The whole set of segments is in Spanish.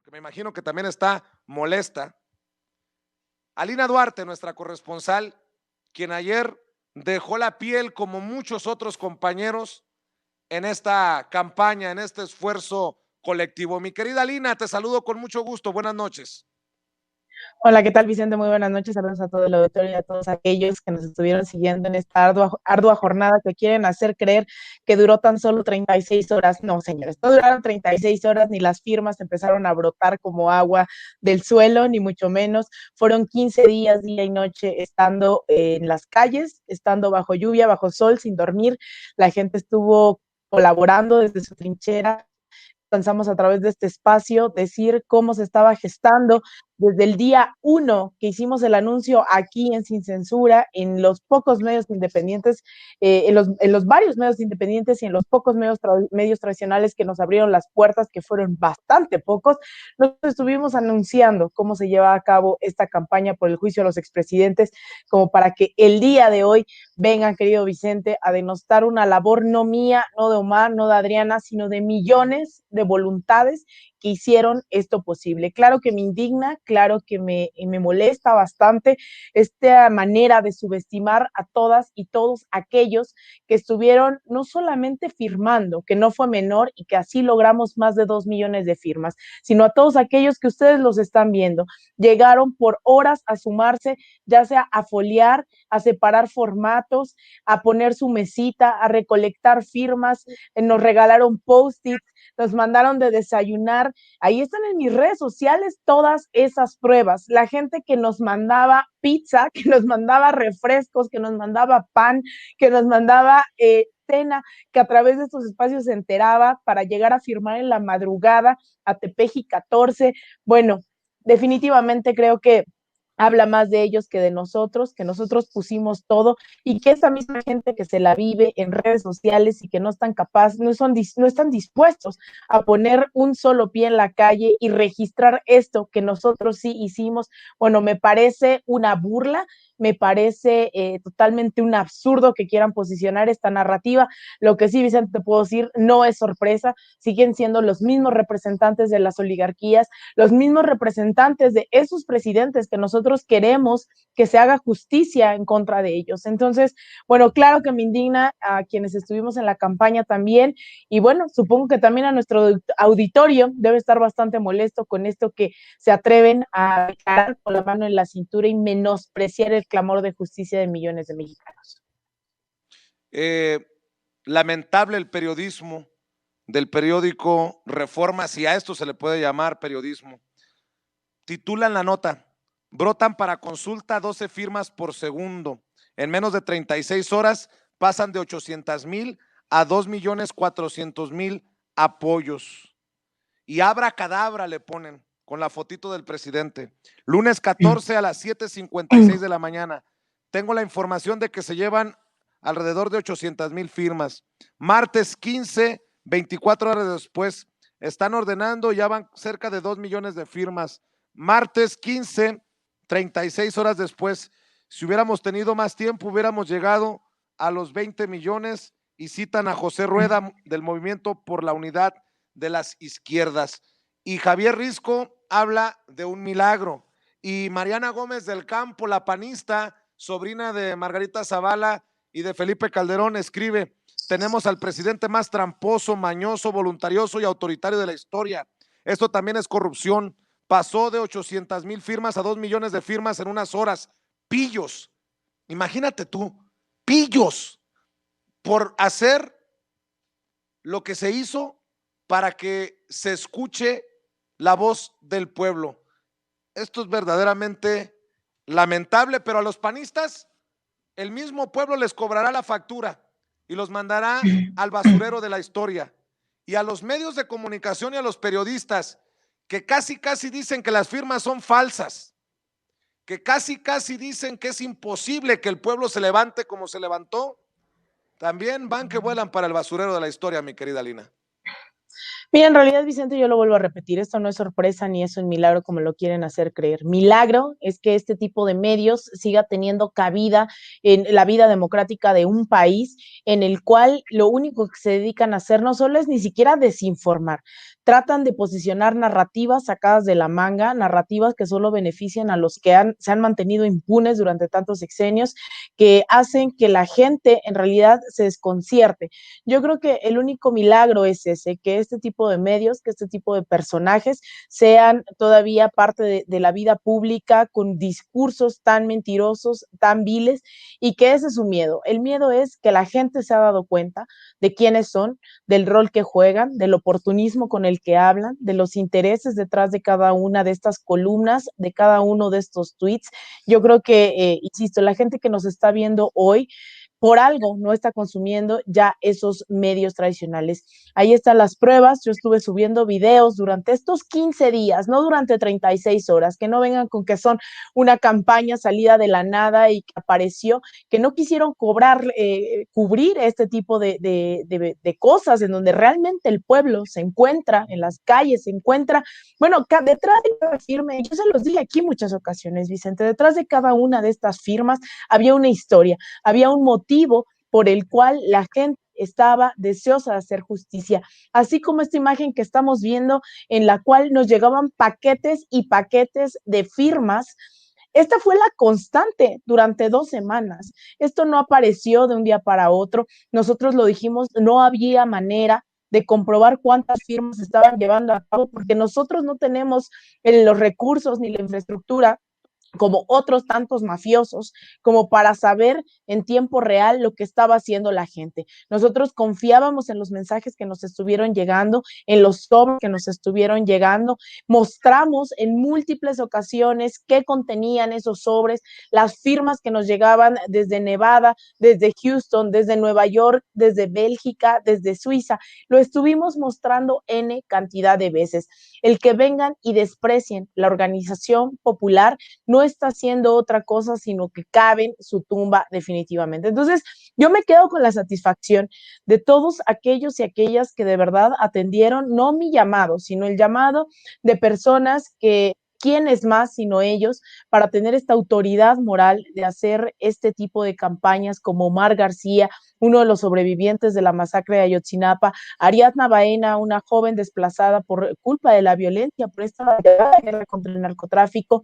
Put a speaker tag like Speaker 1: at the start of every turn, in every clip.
Speaker 1: porque me imagino que también está molesta. Alina Duarte, nuestra corresponsal, quien ayer dejó la piel como muchos otros compañeros en esta campaña, en este esfuerzo colectivo. Mi querida Alina, te saludo con mucho gusto. Buenas noches.
Speaker 2: Hola, ¿qué tal, Vicente? Muy buenas noches. Saludos a todo el auditorio y a todos aquellos que nos estuvieron siguiendo en esta ardua jornada que quieren hacer creer que duró tan solo 36 horas. No, señores, no duraron 36 horas, ni las firmas empezaron a brotar como agua del suelo, ni mucho menos. Fueron 15 días, día y noche, estando en las calles, estando bajo lluvia, bajo sol, sin dormir. La gente estuvo colaborando desde su trinchera. Lanzamos a través de este espacio decir cómo se estaba gestando desde el día 1 que hicimos el anuncio aquí en Sin Censura, en los pocos medios independientes, en los varios medios independientes y en los pocos medios tradicionales que nos abrieron las puertas, que fueron bastante pocos. Nos estuvimos anunciando cómo se lleva a cabo esta campaña por el juicio a los expresidentes, como para que el día de hoy vengan, querido Vicente, a denostar una labor no mía, no de Omar, no de Adriana, sino de millones de voluntades que hicieron esto posible. Claro que me indigna, claro que me molesta bastante esta manera de subestimar a todas y todos aquellos que estuvieron no solamente firmando, que no fue menor y que así logramos más de 2 millones de firmas, sino a todos aquellos que ustedes los están viendo. Llegaron por horas a sumarse, ya sea a foliar, a separar formatos, a poner su mesita, a recolectar firmas, nos regalaron post-its, nos mandaron de desayunar. Ahí están en mis redes sociales todas esas pruebas. La gente que nos mandaba pizza, que nos mandaba refrescos, que nos mandaba pan, que nos mandaba cena, que a través de estos espacios se enteraba para llegar a firmar en la madrugada a Tepeji 14. Bueno, definitivamente creo que habla más de ellos que nosotros pusimos todo y que esa misma gente que se la vive en redes sociales y que no están capaces, no están dispuestos a poner un solo pie en la calle y registrar esto que nosotros sí hicimos. Bueno, me parece una burla, me parece totalmente un absurdo que quieran posicionar esta narrativa. Lo que sí, Vicente, te puedo decir, no es sorpresa, siguen siendo los mismos representantes de las oligarquías, los mismos representantes de esos presidentes que nosotros queremos que se haga justicia en contra de ellos. Entonces, bueno, claro que me indigna a quienes estuvimos en la campaña también, y bueno, supongo que también a nuestro auditorio debe estar bastante molesto con esto que se atreven a dejar con la mano en la cintura y menospreciar el clamor de justicia de millones de mexicanos.
Speaker 1: Lamentable el periodismo del periódico Reforma, si a esto se le puede llamar periodismo. Titulan la nota: brotan para consulta 12 firmas por segundo. En menos de 36 horas pasan de 800,000 a 2,400,000 apoyos. Y abracadabra le ponen con la fotito del presidente. Lunes 14 a las 7:56 de la mañana. Tengo la información de que se llevan alrededor de 800,000 firmas. Martes 15, 24 horas después, están ordenando, ya van cerca de 2 millones de firmas. Martes 15, 36 horas después, si hubiéramos tenido más tiempo, hubiéramos llegado a los 20 millones y citan a José Rueda del Movimiento por la Unidad de las Izquierdas. Y Javier Risco habla de un milagro. Y Mariana Gómez del Campo, la panista, sobrina de Margarita Zavala y de Felipe Calderón, escribe: tenemos al presidente más tramposo, mañoso, voluntarioso y autoritario de la historia. Esto también es corrupción. Pasó de 800,000 firmas a 2 millones de firmas en unas horas. Pillos. Imagínate tú, pillos por hacer lo que se hizo para que se escuche la voz del pueblo. Esto es verdaderamente lamentable, pero a los panistas el mismo pueblo les cobrará la factura y los mandará al basurero de la historia. Y a los medios de comunicación y a los periodistas que casi dicen que las firmas son falsas, que casi dicen que es imposible que el pueblo se levante como se levantó, también van que vuelan para el basurero de la historia, mi querida Lina.
Speaker 2: Mira, en realidad, Vicente, yo lo vuelvo a repetir, esto no es sorpresa ni es un milagro como lo quieren hacer creer. Milagro es que este tipo de medios siga teniendo cabida en la vida democrática de un país en el cual lo único que se dedican a hacer no solo es ni siquiera desinformar, tratan de posicionar narrativas sacadas de la manga, narrativas que solo benefician a los que se han mantenido impunes durante tantos sexenios, que hacen que la gente en realidad se desconcierte. Yo creo que el único milagro es ese, que este tipo de medios, que este tipo de personajes sean todavía parte de la vida pública con discursos tan mentirosos, tan viles, y que ese es su miedo. El miedo es que la gente se ha dado cuenta de quiénes son, del rol que juegan, del oportunismo con el que hablan, de los intereses detrás de cada una de estas columnas, de cada uno de estos tweets. Yo creo que, insisto, la gente que nos está viendo hoy por algo no está consumiendo ya esos medios tradicionales. Ahí están las pruebas. Yo estuve subiendo videos durante estos 15 días, no durante 36 horas, que no vengan con que son una campaña salida de la nada y que apareció, que no quisieron cubrir este tipo de cosas en donde realmente el pueblo se encuentra, en las calles se encuentra, bueno, detrás de cada firma, yo se los dije aquí en muchas ocasiones, Vicente, detrás de cada una de estas firmas había una historia, había un motivo por el cual la gente estaba deseosa de hacer justicia, así como esta imagen que estamos viendo en la cual nos llegaban paquetes y paquetes de firmas. Esta fue la constante durante 2 semanas. Esto no apareció de un día para otro. Nosotros lo dijimos, no había manera de comprobar cuántas firmas estaban llevando a cabo porque nosotros no tenemos los recursos ni la infraestructura como otros tantos mafiosos, como para saber en tiempo real lo que estaba haciendo la gente. Nosotros confiábamos en los mensajes que nos estuvieron llegando, en los sobres que nos estuvieron llegando, mostramos en múltiples ocasiones qué contenían esos sobres, las firmas que nos llegaban desde Nevada, desde Houston, desde Nueva York, desde Bélgica, desde Suiza, lo estuvimos mostrando N cantidad de veces. El que vengan y desprecien la organización popular no está haciendo otra cosa, sino que cabe en su tumba definitivamente. Entonces, yo me quedo con la satisfacción de todos aquellos y aquellas que de verdad atendieron, no mi llamado, sino el llamado de personas que quién es más sino ellos para tener esta autoridad moral de hacer este tipo de campañas como Omar García, uno de los sobrevivientes de la masacre de Ayotzinapa, Ariadna Baena, una joven desplazada por culpa de la violencia, por esta guerra contra el narcotráfico.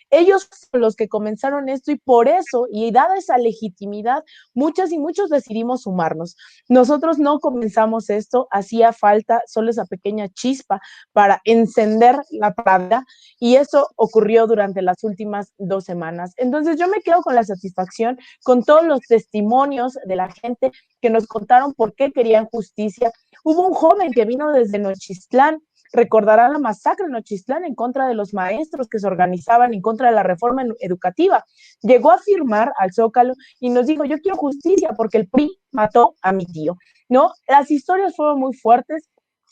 Speaker 2: Ellos son los que comenzaron esto y por eso, y dada esa legitimidad, muchas y muchos decidimos sumarnos. Nosotros no comenzamos esto, hacía falta solo esa pequeña chispa para encender la pradera y eso ocurrió durante las últimas 2 semanas. Entonces yo me quedo con la satisfacción, con todos los testimonios de la gente que nos contaron por qué querían justicia. Hubo un joven que vino desde Nochistlán, recordará la masacre en Nochistlán en contra de los maestros que se organizaban en contra de la reforma educativa. Llegó a firmar al Zócalo y nos dijo, yo quiero justicia porque el PRI mató a mi tío, ¿no? Las historias fueron muy fuertes.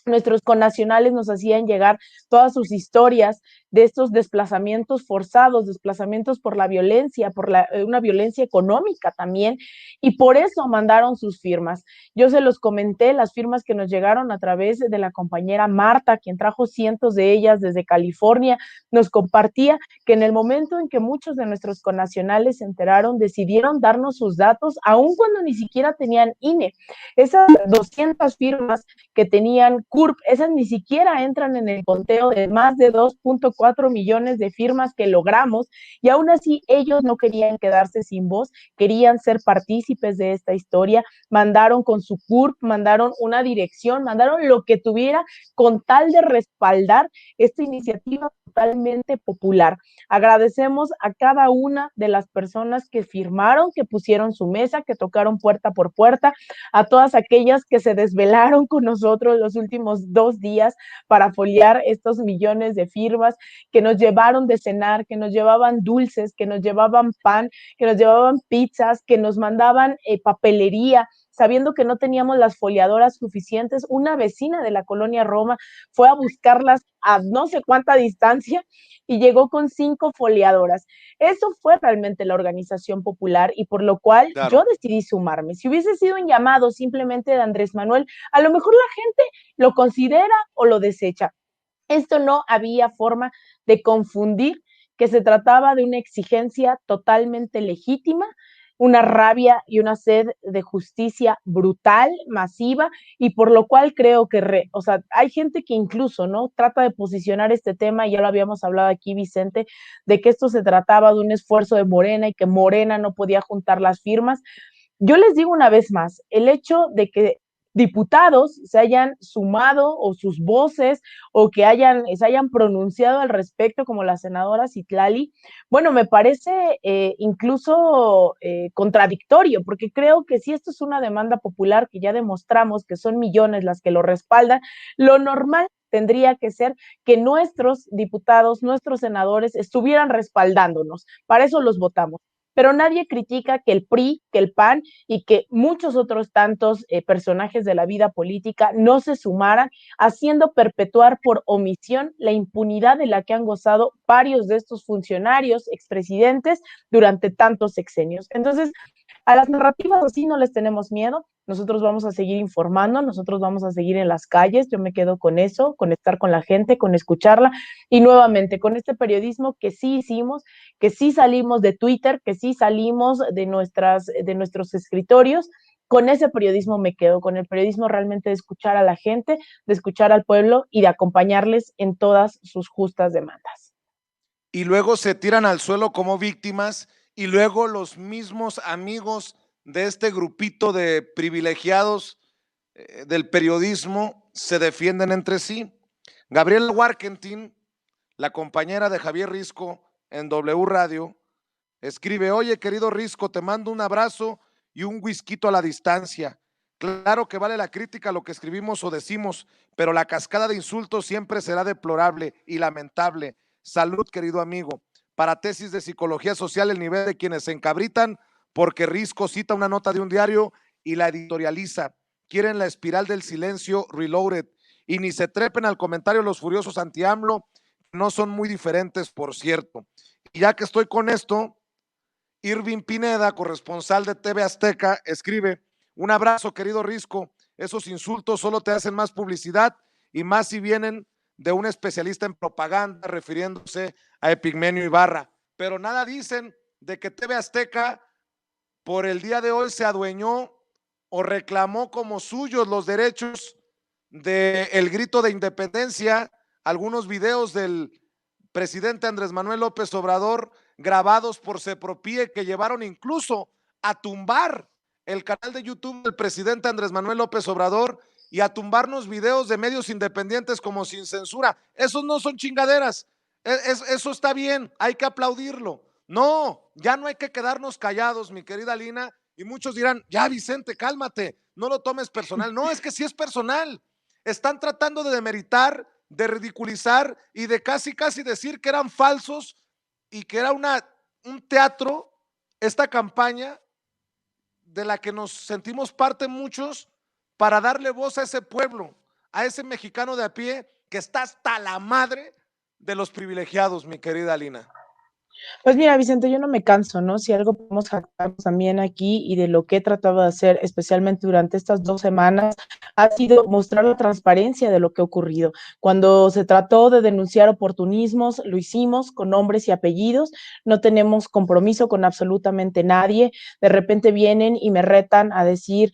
Speaker 2: Nuestros connacionales nos hacían llegar todas sus historias de estos desplazamientos forzados, desplazamientos por la violencia, por una violencia económica también, y por eso mandaron sus firmas. Yo se los comenté, las firmas que nos llegaron a través de la compañera Marta, quien trajo cientos de ellas desde California, nos compartía que en el momento en que muchos de nuestros connacionales se enteraron, decidieron darnos sus datos, aun cuando ni siquiera tenían INE. Esas 200 firmas que tenían CURP, esas ni siquiera entran en el conteo de más de 2.4 millones de firmas que logramos y aún así ellos no querían quedarse sin voz, querían ser partícipes de esta historia, mandaron con su CURP, mandaron una dirección, mandaron lo que tuviera con tal de respaldar esta iniciativa totalmente popular. Agradecemos a cada una de las personas que firmaron, que pusieron su mesa, que tocaron puerta por puerta, a todas aquellas que se desvelaron con nosotros los últimos 2 días para foliar estos millones de firmas, que nos llevaron de cenar, que nos llevaban dulces, que nos llevaban pan, que nos llevaban pizzas, que nos mandaban papelería, sabiendo que no teníamos las foliadoras suficientes. Una vecina de la colonia Roma fue a buscarlas a no sé cuánta distancia y llegó con 5 foliadoras. Eso fue realmente la organización popular y por lo cual yo decidí sumarme. Si hubiese sido un llamado simplemente de Andrés Manuel, a lo mejor la gente lo considera o lo desecha. Esto no había forma de confundir que se trataba de una exigencia totalmente legítima una rabia y una sed de justicia brutal, masiva, y por lo cual creo que, o sea, hay gente que incluso, ¿no? Trata de posicionar este tema, y ya lo habíamos hablado aquí, Vicente, de que esto se trataba de un esfuerzo de Morena y que Morena no podía juntar las firmas. Yo les digo una vez más, el hecho de que diputados se hayan sumado o sus voces o que se hayan pronunciado al respecto, como la senadora Citlali, bueno, me parece incluso contradictorio, porque creo que si esto es una demanda popular que ya demostramos que son millones las que lo respaldan, lo normal tendría que ser que nuestros diputados, nuestros senadores estuvieran respaldándonos. Para eso los votamos. Pero nadie critica que el PRI, que el PAN y que muchos otros tantos personajes de la vida política no se sumaran, haciendo perpetuar por omisión la impunidad de la que han gozado varios de estos funcionarios, expresidentes, durante tantos sexenios. Entonces, a las narrativas así no les tenemos miedo, nosotros vamos a seguir informando, nosotros vamos a seguir en las calles, yo me quedo con eso, con estar con la gente, con escucharla, y nuevamente con este periodismo que sí hicimos, que sí salimos de Twitter, que sí salimos de nuestros escritorios. Con ese periodismo me quedo, con el periodismo realmente de escuchar a la gente, de escuchar al pueblo y de acompañarles en todas sus justas demandas.
Speaker 1: Y luego se tiran al suelo como víctimas y luego los mismos amigos de este grupito de privilegiados del periodismo se defienden entre sí. Gabriela Warkentin, la compañera de Javier Risco en W Radio, escribe: oye, querido Risco, te mando un abrazo y un whisky a la distancia. Claro que vale la crítica lo que escribimos o decimos, pero la cascada de insultos siempre será deplorable y lamentable. Salud, querido amigo. Para tesis de psicología social, el nivel de quienes se encabritan porque Risco cita una nota de un diario y la editorializa. Quieren la espiral del silencio reloaded y ni se trepen al comentario los furiosos anti-AMLO, no son muy diferentes, por cierto. Y ya que estoy con esto, Irving Pineda, corresponsal de TV Azteca, escribe: un abrazo, querido Risco, esos insultos solo te hacen más publicidad y más si vienen de un especialista en propaganda refiriéndose a Epigmenio Ibarra, pero nada dicen de que TV Azteca por el día de hoy se adueñó o reclamó como suyos los derechos del grito de independencia, algunos videos del presidente Andrés Manuel López Obrador grabados por Sepropie que llevaron incluso a tumbar el canal de YouTube del presidente Andrés Manuel López Obrador y a tumbarnos videos de medios independientes como Sin Censura. Esos no son chingaderas. Eso está bien, hay que aplaudirlo. No, ya no hay que quedarnos callados, mi querida Lina, y muchos dirán: ya Vicente, cálmate, no lo tomes personal. No, es que sí es personal. Están tratando de demeritar, de ridiculizar y de casi decir que eran falsos y que era un teatro, esta campaña de la que nos sentimos parte muchos para darle voz a ese pueblo, a ese mexicano de a pie que está hasta la madre de los privilegiados, mi querida Lina.
Speaker 2: Pues mira, Vicente, yo no me canso, ¿no? Si algo podemos jactarnos también aquí y de lo que he tratado de hacer, especialmente durante estas 2 semanas, ha sido mostrar la transparencia de lo que ha ocurrido. Cuando se trató de denunciar oportunismos, lo hicimos con nombres y apellidos, no tenemos compromiso con absolutamente nadie. De repente vienen y me retan a decir,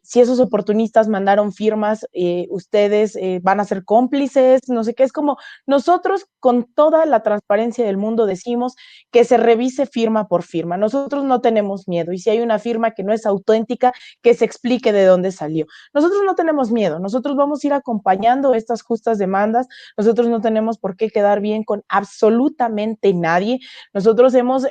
Speaker 2: si esos oportunistas mandaron firmas, ustedes van a ser cómplices, no sé qué, es como nosotros con toda la transparencia del mundo decimos que se revise firma por firma. Nosotros no tenemos miedo y si hay una firma que no es auténtica, que se explique de dónde salió. Nosotros no tenemos miedo, nosotros vamos a ir acompañando estas justas demandas, nosotros no tenemos por qué quedar bien con absolutamente nadie. Nosotros hemos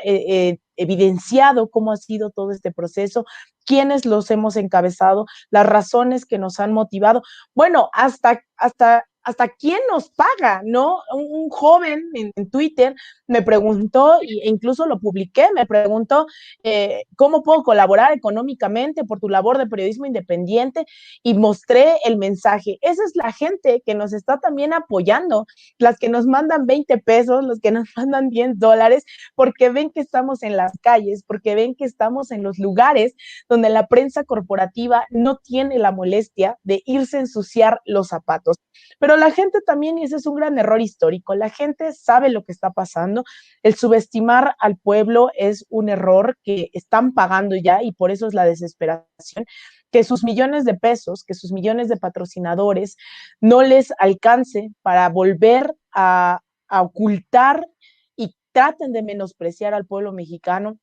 Speaker 2: evidenciado cómo ha sido todo este proceso, quiénes los hemos encabezado, las razones que nos han motivado. Bueno, hasta quién nos paga, ¿no? Un joven en Twitter me preguntó, e incluso lo publiqué, me preguntó cómo puedo colaborar económicamente por tu labor de periodismo independiente y mostré el mensaje. Esa es la gente que nos está también apoyando, las que nos mandan 20 pesos, los que nos mandan $10, porque ven que estamos en las calles, porque ven que estamos en los lugares donde la prensa corporativa no tiene la molestia de irse a ensuciar los zapatos. Pero pero la gente también, y ese es un gran error histórico, la gente sabe lo que está pasando, el subestimar al pueblo es un error que están pagando ya y por eso es la desesperación, que sus millones de pesos, que sus millones de patrocinadores no les alcance para volver a ocultar y traten de menospreciar al pueblo mexicano.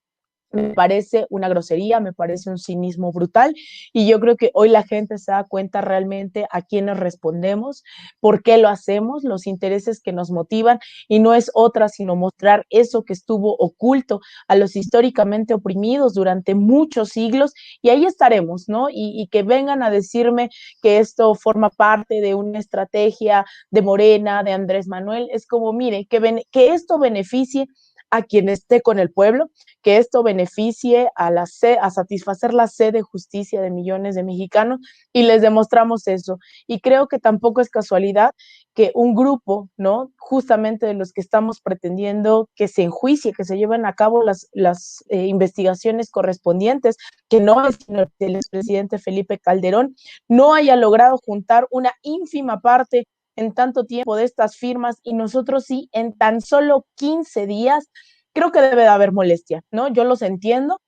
Speaker 2: Me parece una grosería, me parece un cinismo brutal y yo creo que hoy la gente se da cuenta realmente a quiénes respondemos, por qué lo hacemos, los intereses que nos motivan y no es otra sino mostrar eso que estuvo oculto a los históricamente oprimidos durante muchos siglos y ahí estaremos, ¿no? Y que vengan a decirme que esto forma parte de una estrategia de Morena, de Andrés Manuel, es como, mire, que esto beneficie a quien esté con el pueblo, que esto beneficie a satisfacer la sed de justicia de millones de mexicanos y les demostramos eso. Y creo que tampoco es casualidad que un grupo, ¿no? Justamente de los que estamos pretendiendo que se enjuicie, que se lleven a cabo las investigaciones correspondientes, que no es el expresidente Felipe Calderón, no haya logrado juntar una ínfima parte en tanto tiempo de estas firmas y nosotros sí, en tan solo 15 días, creo que debe de haber molestia, ¿no? Yo los entiendo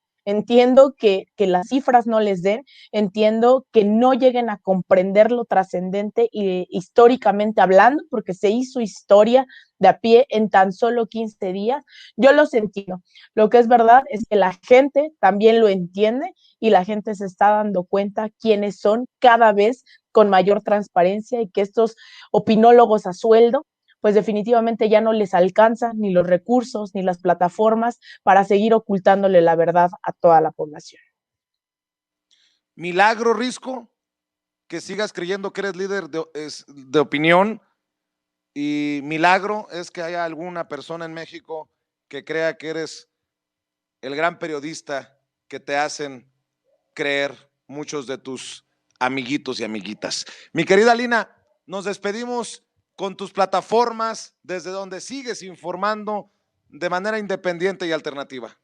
Speaker 2: que las cifras no les den, entiendo que no lleguen a comprender lo trascendente y históricamente hablando, porque se hizo historia de a pie en tan solo 15 días, yo los entiendo. Lo que es verdad es que la gente también lo entiende y la gente se está dando cuenta quiénes son cada vez con mayor transparencia y que estos opinólogos a sueldo pues definitivamente ya no les alcanzan ni los recursos ni las plataformas para seguir ocultándole la verdad a toda la población.
Speaker 1: Milagro, Risco, que sigas creyendo que eres líder de opinión, y milagro es que haya alguna persona en México que crea que eres el gran periodista que te hacen creer muchos de tus amiguitos y amiguitas. Mi querida Lina, nos despedimos con tus plataformas desde donde sigues informando de manera independiente y alternativa.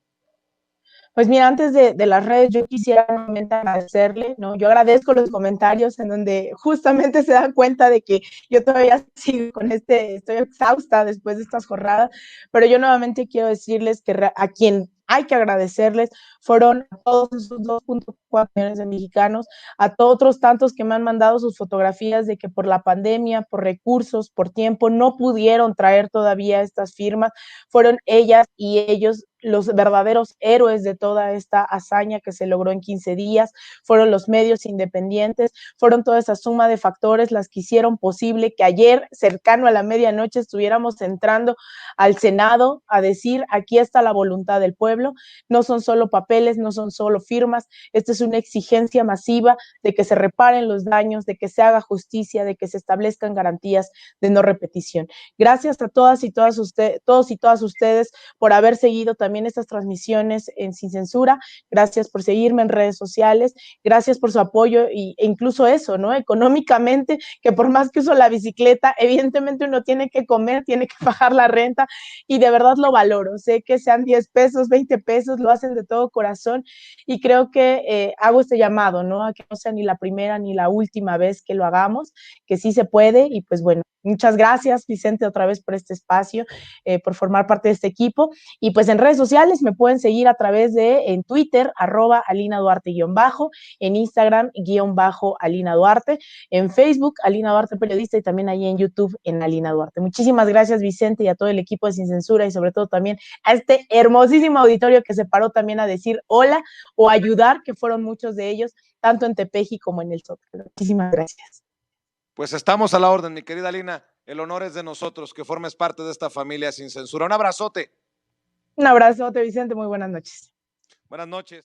Speaker 2: Pues mira, antes de las redes, yo quisiera nuevamente agradecerle, ¿no? Yo agradezco los comentarios en donde justamente se dan cuenta de que yo todavía sigo con estoy exhausta después de estas jornadas, pero yo nuevamente quiero decirles que a quien hay que agradecerles fueron a todos esos 2.4 millones de mexicanos, a todos otros tantos que me han mandado sus fotografías de que por la pandemia, por recursos, por tiempo, no pudieron traer todavía estas firmas, fueron ellas y ellos los verdaderos héroes de toda esta hazaña que se logró en 15 días, fueron los medios independientes, fueron toda esa suma de factores las que hicieron posible que ayer, cercano a la medianoche, estuviéramos entrando al Senado a decir, aquí está la voluntad del pueblo, no son solo papeles, no son solo firmas, esta es una exigencia masiva de que se reparen los daños, de que se haga justicia, de que se establezcan garantías de no repetición. Gracias a todas y todas ustedes, todos y todas ustedes por haber seguido también estas transmisiones en Sin Censura, gracias por seguirme en redes sociales, gracias por su apoyo e incluso eso, ¿no? Económicamente, que por más que uso la bicicleta, evidentemente uno tiene que comer, tiene que pagar la renta y de verdad lo valoro, sé que sean 10 pesos, 20 pesos, lo hacen de todo corazón y creo que hago este llamado, ¿no? A que no sea ni la primera ni la última vez que lo hagamos, que sí se puede y pues bueno, muchas gracias Vicente otra vez por este espacio, por formar parte de este equipo y pues en redes sociales me pueden seguir a través en Twitter, @AlinaDuarte_, en Instagram, _Alina Duarte, en Facebook, Alina Duarte Periodista y también ahí en YouTube en Alina Duarte. Muchísimas gracias Vicente y a todo el equipo de Sin Censura y sobre todo también a este hermosísimo auditorio que se paró también a decir hola o ayudar, que fueron muchos de ellos, tanto en Tepeji como en el Zócalo. Muchísimas gracias.
Speaker 1: Pues estamos a la orden, mi querida Lina. El honor es de nosotros que formes parte de esta familia Sin Censura. Un abrazote.
Speaker 2: Un abrazote, Vicente. Muy buenas noches.
Speaker 1: Buenas noches.